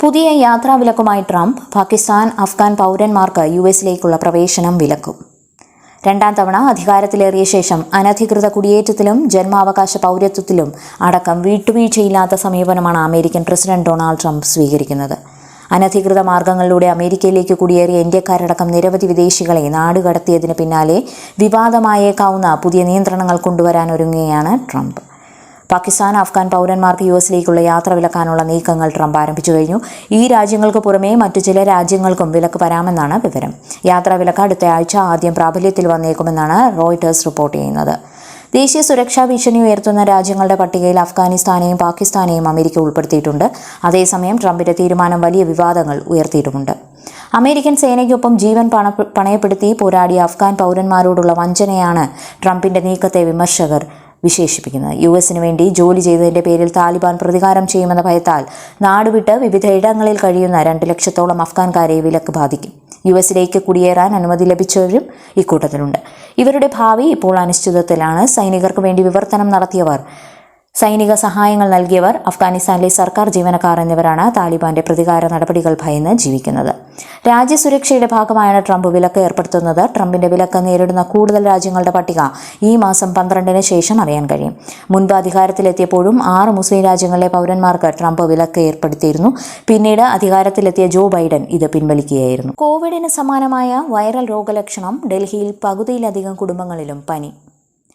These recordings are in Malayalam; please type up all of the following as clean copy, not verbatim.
പുതിയ യാത്രാവിലക്കുമായി ട്രംപ് പാകിസ്ഥാൻ, അഫ്ഗാൻ പൗരന്മാർക്ക് യുഎസിലേക്കുള്ള പ്രവേശനം വിലക്കും. രണ്ടാം തവണ അധികാരത്തിലേറിയ ശേഷം അനധികൃത കുടിയേറ്റത്തിലും ജന്മാവകാശ പൗരത്വത്തിലും അടക്കം വിട്ടുവീഴ്ചയില്ലാത്ത സമീപനമാണ് അമേരിക്കൻ പ്രസിഡന്റ് ഡൊണാൾഡ് ട്രംപ് സ്വീകരിക്കുന്നത്. അനധികൃത മാർഗങ്ങളിലൂടെ അമേരിക്കയിലേക്ക് കുടിയേറിയ ഇന്ത്യക്കാരടക്കം നിരവധി വിദേശികളെ നാടുകടത്തിയതിന് പിന്നാലെ വിവാദമായേക്കാവുന്ന പുതിയ നിയന്ത്രണങ്ങൾ കൊണ്ടുവരാനൊരുങ്ങുകയാണ് ട്രംപ്. പാകിസ്ഥാൻ, അഫ്ഗാൻ പൗരന്മാർക്ക് യുഎസിലേക്കുള്ള യാത്ര വിലക്കാനുള്ള നീക്കങ്ങൾ ട്രംപ് ആരംഭിച്ചു കഴിഞ്ഞു. ഈ രാജ്യങ്ങൾക്ക് പുറമേ മറ്റു ചില രാജ്യങ്ങൾക്കും വിലക്ക് വരാമെന്നാണ് വിവരം. യാത്രാ വിലക്ക് അടുത്ത ആഴ്ച ആദ്യം പ്രാബല്യത്തിൽ വന്നേക്കുമെന്നാണ് റോയിട്ടേഴ്സ് റിപ്പോർട്ട് ചെയ്യുന്നത്. ദേശീയ സുരക്ഷാ ഭീഷണി ഉയർത്തുന്ന രാജ്യങ്ങളുടെ പട്ടികയിൽ അഫ്ഗാനിസ്ഥാനെയും പാകിസ്ഥാനെയും അമേരിക്ക ഉൾപ്പെടുത്തിയിട്ടുണ്ട്. അതേസമയം ട്രംപിന്റെ തീരുമാനം വലിയ വിവാദങ്ങൾ ഉയർത്തിയിട്ടുമുണ്ട്. അമേരിക്കൻ സേനയ്ക്കൊപ്പം ജീവൻ പണയപ്പെടുത്തി പോരാടിയ അഫ്ഗാൻ പൗരന്മാരോടുള്ള വഞ്ചനയാണ് ട്രംപിന്റെ നീക്കത്തെ വിമർശകർ വിശേഷിപ്പിക്കുന്നത്. യുഎസിന് വേണ്ടി ജോലി ചെയ്തതിന്റെ പേരിൽ താലിബാൻ പ്രതികാരം ചെയ്യുമെന്ന ഭയത്താൽ നാടുവിട്ട് വിവിധ ഇടങ്ങളിൽ കഴിയുന്ന 2 ലക്ഷത്തോളം അഫ്ഗാൻകാരെ വിലക്ക് ബാധിക്കും. യുഎസിലേക്ക് കുടിയേറാൻ അനുമതി ലഭിച്ചവരും ഇക്കൂട്ടത്തിലുണ്ട്. ഇവരുടെ ഭാവി ഇപ്പോൾ അനിശ്ചിതത്വത്തിലാണ്. സൈനികർക്ക് വേണ്ടി വിവർത്തനം നടത്തിയവർ, സൈനിക സഹായങ്ങൾ നൽകിയവർ, അഫ്ഗാനിസ്ഥാനിലെ സർക്കാർ ജീവനക്കാർ എന്നിവരാണ് താലിബാന്റെ പ്രതികാര നടപടികൾ ഭയന്ന് ജീവിക്കുന്നത്. രാജ്യസുരക്ഷയുടെ ഭാഗമായാണ് ട്രംപ് വിലക്ക് ഏർപ്പെടുത്തുന്നത്. ട്രംപിന്റെ വിലക്ക് നേരിടുന്ന കൂടുതൽ രാജ്യങ്ങളുടെ പട്ടിക ഈ മാസം 12-ന് ശേഷം അറിയാൻ കഴിയും. മുൻപ് അധികാരത്തിലെത്തിയപ്പോഴും 6 മുസ്ലിം രാജ്യങ്ങളിലെ പൗരന്മാർക്ക് ട്രംപ് വിലക്ക് ഏർപ്പെടുത്തിയിരുന്നു. പിന്നീട് അധികാരത്തിലെത്തിയ ജോ ബൈഡൻ ഇത് പിൻവലിക്കുകയായിരുന്നു. കോവിഡിന് സമാനമായ വൈറൽ രോഗലക്ഷണം ഡൽഹിയിൽ പകുതിയിലധികം കുടുംബങ്ങളിലും പനി.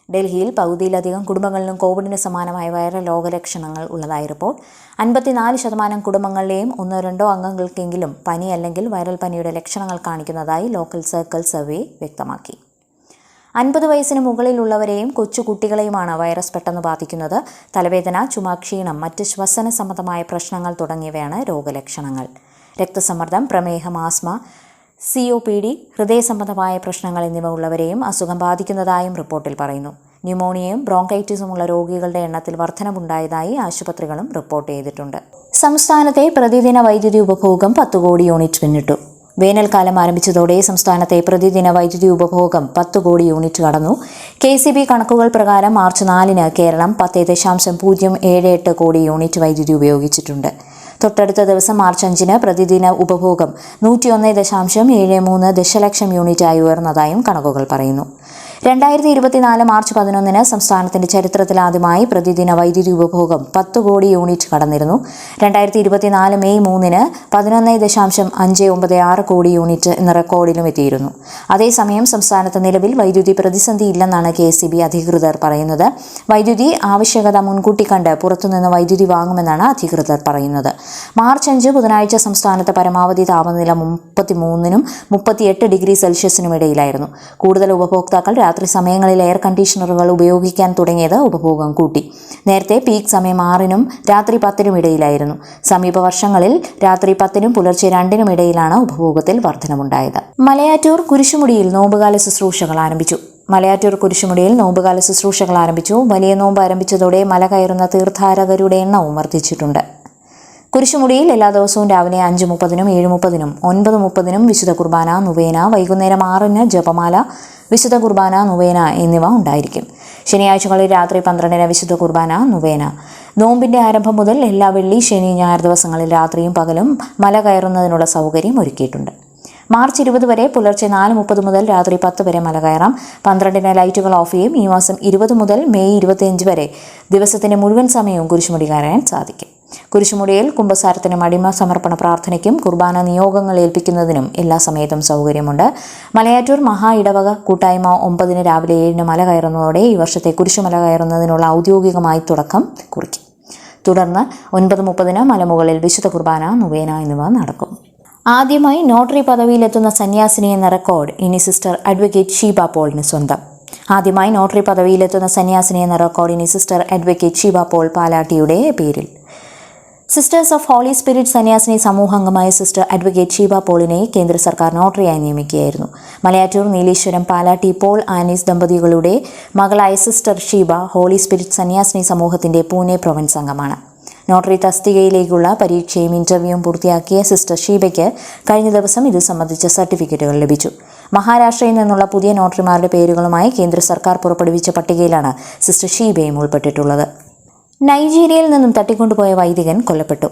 ഡൽഹിയിൽ പകുതിയിലധികം കുടുംബങ്ങളിലും കോവിഡിന് സമാനമായ വൈറൽ രോഗലക്ഷണങ്ങൾ ഉള്ളതായി റിപ്പോർട്ട്. 54% കുടുംബങ്ങളിലെയും 1-2 അംഗങ്ങൾക്കെങ്കിലും പനി അല്ലെങ്കിൽ വൈറൽ പനിയുടെ ലക്ഷണങ്ങൾ കാണിക്കുന്നതായി ലോക്കൽ സർക്കിൾ സർവേ വ്യക്തമാക്കി. 50 വയസ്സിന് മുകളിലുള്ളവരെയും കൊച്ചുകുട്ടികളെയുമാണ് വൈറസ് പെട്ടെന്ന് ബാധിക്കുന്നത്. തലവേദന, ചുമ, ക്ഷീണം, മറ്റ് ശ്വസന സംബന്ധമായ പ്രശ്നങ്ങൾ തുടങ്ങിയവയാണ് രോഗലക്ഷണങ്ങൾ. രക്തസമ്മർദ്ദം, പ്രമേഹം, ആസ്മ, COPD, ഹൃദയ സംബന്ധമായ പ്രശ്നങ്ങൾ എന്നിവ ഉള്ളവരെയും അസുഖം ബാധിക്കുന്നതായും റിപ്പോർട്ടിൽ പറയുന്നു. ന്യൂമോണിയയും ബ്രോങ്കൈറ്റിസുമുള്ള രോഗികളുടെ എണ്ണത്തിൽ വർധനവുണ്ടായതായി ആശുപത്രികളും റിപ്പോർട്ട് ചെയ്തിട്ടുണ്ട്. സംസ്ഥാനത്തെ പ്രതിദിന വൈദ്യുതി ഉപഭോഗം 10 കോടി യൂണിറ്റ് പിന്നിട്ടു. വേനൽക്കാലം ആരംഭിച്ചതോടെ സംസ്ഥാനത്തെ പ്രതിദിന വൈദ്യുതി ഉപഭോഗം 10 കോടി യൂണിറ്റ് കടന്നു. KCB കണക്കുകൾ പ്രകാരം മാർച്ച് 4-ന് കേരളം 10.078 കോടി യൂണിറ്റ് വൈദ്യുതി ഉപയോഗിച്ചിട്ടുണ്ട്. തൊട്ടടുത്ത ദിവസം മാർച്ച് 5-ന് പ്രതിദിന ഉപഭോഗം 101.73 ദശലക്ഷം യൂണിറ്റായി ഉയർന്നതായും കണക്കുകൾ പറയുന്നു. 2024 മാർച്ച് 11-ന് സംസ്ഥാനത്തിന്റെ ചരിത്രത്തിലാദ്യമായി പ്രതിദിന വൈദ്യുതി ഉപഭോഗം 10 കോടി യൂണിറ്റ് കടന്നിരുന്നു. 2024 മെയ് 3-ന് 11.596 കോടി യൂണിറ്റ് എന്ന റെക്കോർഡിലും എത്തിയിരുന്നു. അതേസമയം സംസ്ഥാനത്ത് നിലവിൽ വൈദ്യുതി പ്രതിസന്ധി ഇല്ലെന്നാണ് KCB അധികൃതർ പറയുന്നത്. വൈദ്യുതി ആവശ്യകത മുൻകൂട്ടി കണ്ട് പുറത്തുനിന്ന് വൈദ്യുതി വാങ്ങുമെന്നാണ് അധികൃതർ പറയുന്നത്. മാർച്ച് 5 ബുധനാഴ്ച സംസ്ഥാനത്ത് പരമാവധി താപനില 33-നും 38 ഡിഗ്രി സെൽഷ്യസിനും ഇടയിലായിരുന്നു. കൂടുതൽ ഉപഭോക്താക്കൾ രാത്രി സമയങ്ങളിൽ എയർ കണ്ടീഷണറുകൾ ഉപയോഗിക്കാൻ തുടങ്ങിയത് ഉപഭോഗം കൂട്ടി. നേരത്തെ പീക്ക് സമയം 6-നും രാത്രി 10-നും ഇടയിലായിരുന്നു. സമീപ വർഷങ്ങളിൽ രാത്രി 10-നും പുലർച്ചെ 2-നും ഇടയിലാണ് ഉപഭോഗത്തിൽ വർധനവുണ്ടായത്. മലയാറ്റൂർ കുരിശുമുടിയിൽ നോമ്പുകാല ശുശ്രൂഷകൾ ആരംഭിച്ചു. മലയാറ്റൂർ കുരിശുമുടിയിൽ നോമ്പുകാല ശുശ്രൂഷകൾ ആരംഭിച്ചു. വലിയ നോമ്പ് ആരംഭിച്ചതോടെ മല കയറുന്ന തീർത്ഥാടകരുടെ എണ്ണവും വർദ്ധിച്ചിട്ടുണ്ട്. കുരിശുമുടിയിൽ എല്ലാ ദിവസവും രാവിലെ 5:30-നും 7:30-നും 9:30-നും വിശുദ്ധ കുർബാന, നുവേന, വൈകുന്നേരം 6-ന് ജപമാല, വിശുദ്ധ കുർബാന, നുവേന എന്നിവ ഉണ്ടായിരിക്കും. ശനിയാഴ്ചകളിൽ രാത്രി 12-ന് വിശുദ്ധ കുർബാന, നുവേന. നോമ്പിന്റെ ആരംഭം മുതൽ എല്ലാ വെള്ളി, ശനി, ഞായർ ദിവസങ്ങളിൽ രാത്രിയും പകലും മല കയറുന്നതിനുള്ള സൗകര്യം ഒരുക്കിയിട്ടുണ്ട്. മാർച്ച് 20 വരെ പുലർച്ചെ 4:30 മുതൽ രാത്രി 10 വരെ മല കയറാം. 12-ന് ലൈറ്റുകൾ ഓഫ് ചെയ്യും. ഈ മാസം 20 മുതൽ മെയ് 25 വരെ ദിവസത്തിന്റെ മുഴുവൻ സമയവും കുരിശുമുടി കയറാൻ സാധിക്കും. കുരിശുമുടിയിൽ കുമ്പസാരത്തിനും അടിമ സമർപ്പണ പ്രാർത്ഥനയ്ക്കും കുർബാന നിയോഗങ്ങൾ ഏൽപ്പിക്കുന്നതിനും എല്ലാ സമയത്തും സൗകര്യമുണ്ട്. മലയാറ്റൂർ മഹാ ഇടവക കൂട്ടായ്മ 9-ന് രാവിലെ 7-ന് മല കയറുന്നതോടെ ഈ വർഷത്തെ കുരിശുമല കയറുന്നതിനുള്ള ഔദ്യോഗികമായി തുടക്കം കുറിക്കും. തുടർന്ന് 9:30-ന് മലമുകളിൽ വിശുദ്ധ കുർബാന, നുവേന എന്നിവ നടക്കും. ആദ്യമായി നോട്ടറി പദവിയിലെത്തുന്ന സന്യാസിനി എന്ന റെക്കോർഡ് ഇനി സിസ്റ്റർ അഡ്വക്കേറ്റ് ഷീബ പോളിന് സ്വന്തം. ആദ്യമായി നോട്ടറി പദവിയിലെത്തുന്ന സന്യാസിനി എന്ന റെക്കോർഡ് ഇനി സിസ്റ്റർ അഡ്വക്കേറ്റ് ഷീബ പോൾ പാലാട്ടിയുടെ പേരിൽ. സിസ്റ്റേഴ്സ് ഓഫ് ഹോളി സ്പിരിറ്റ് സന്യാസിനി സമൂഹാംഗമായ സിസ്റ്റർ അഡ്വക്കേറ്റ് ഷീബ പോളിനെ കേന്ദ്ര സർക്കാർ നോട്ടറിയായി നിയമിക്കുകയായിരുന്നു. മലയാറ്റൂർ നീലീശ്വരം പാലാട്ടി പോൾ ആനീസ് ദമ്പതികളുടെ മകളായ സിസ്റ്റർ ഷീബ ഹോളി സ്പിരിറ്റ് സന്യാസിനി സമൂഹത്തിന്റെ പൂനെ പ്രൊവിൻസ് അംഗമാണ്. നോട്ടറി തസ്തികയിലേക്കുള്ള പരീക്ഷയും ഇന്റർവ്യൂവും പൂർത്തിയാക്കിയ സിസ്റ്റർ ഷീബയ്ക്ക് കഴിഞ്ഞ ദിവസം ഇത് സംബന്ധിച്ച സർട്ടിഫിക്കറ്റുകൾ ലഭിച്ചു. മഹാരാഷ്ട്രയിൽ നിന്നുള്ള പുതിയ നോട്ടറിമാരുടെ പേരുകളുമായി കേന്ദ്ര സർക്കാർ പുറപ്പെടുവിച്ച പട്ടികയിലാണ് സിസ്റ്റർ ഷീബയും ഉൾപ്പെട്ടിട്ടുള്ളത്. നൈജീരിയയിൽ നിന്നും തട്ടിക്കൊണ്ടുപോയ വൈദികൻ കൊല്ലപ്പെട്ടു.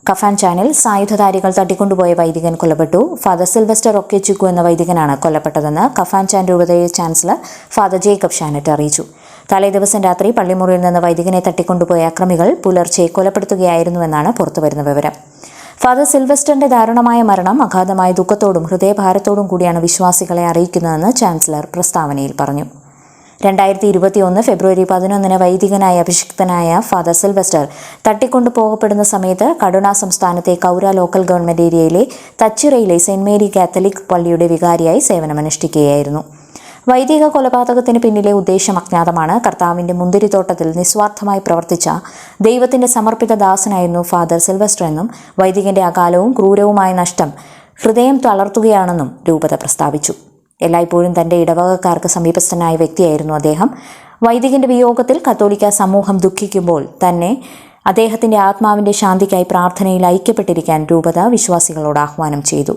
കഫാൻ ചാനിൽ സായുധധാരികൾ തട്ടിക്കൊണ്ടുപോയ വൈദികൻ കൊല്ലപ്പെട്ടു. ഫാദർ സിൽവസ്റ്റർ ഒക്കെച്ചുക്കു എന്ന വൈദികനാണ് കൊല്ലപ്പെട്ടതെന്ന് കഫാൻ ചാൻ രൂപതയെ ചാൻസലർ ഫാദർ ജേക്കബ് ഷാനറ്റ് അറിയിച്ചു. തലേദിവസം രാത്രി പള്ളിമുറിയിൽ നിന്ന് വൈദികനെ തട്ടിക്കൊണ്ടുപോയ അക്രമികൾ പുലർച്ചെ കൊലപ്പെടുത്തുകയായിരുന്നുവെന്നാണ് പുറത്തുവരുന്ന വിവരം. ഫാദർ സിൽവസ്റ്ററിന്റെ ദാരുണമായ മരണം അഗാധമായ ദുഃഖത്തോടും ഹൃദയഭാരത്തോടും കൂടിയാണ് വിശ്വാസികളെ അറിയിക്കുന്നതെന്ന് ചാൻസലർ പ്രസ്താവനയിൽ പറഞ്ഞു. 2021 ഫെബ്രുവരി 11 വൈദികനായ അഭിഷിക്തനായ ഫാദർ സിൽവസ്റ്റർ തട്ടിക്കൊണ്ടു പോകപ്പെടുന്ന സമയത്ത് കടുണ സംസ്ഥാനത്തെ കൗര ലോക്കൽ ഗവൺമെന്റ് ഏരിയയിലെ തച്ചിറയിലെ സെന്റ് മേരി കാത്തലിക് പള്ളിയുടെ വികാരിയായി സേവനമനുഷ്ഠിക്കുകയായിരുന്നു. വൈദിക കൊലപാതകത്തിന് പിന്നിലെ ഉദ്ദേശം അജ്ഞാതമാണ്. കർത്താവിന്റെ മുന്തിരിത്തോട്ടത്തിൽ നിസ്വാർത്ഥമായി പ്രവർത്തിച്ച ദൈവത്തിന്റെ സമർപ്പിത ദാസനായിരുന്നു ഫാദർ സിൽവസ്റ്റർ എന്നും വൈദികന്റെ അകാലവും ക്രൂരവുമായ നഷ്ടം ഹൃദയം തളർത്തുകയാണെന്നും രൂപത പ്രസ്താവിച്ചു. എല്ലായ്പ്പോഴും തന്റെ ഇടവകക്കാർക്ക് സമീപസ്ഥനായ വ്യക്തിയായിരുന്നു അദ്ദേഹം. വൈദികന്റെ വിയോഗത്തിൽ കത്തോലിക്ക സമൂഹം ദുഃഖിക്കുമ്പോൾ തന്നെ അദ്ദേഹത്തിന്റെ ആത്മാവിന്റെ ശാന്തിക്കായി പ്രാർത്ഥനയിൽ ഐക്യപ്പെട്ടിരിക്കാൻ രൂപത വിശ്വാസികളോട് ആഹ്വാനം ചെയ്തു.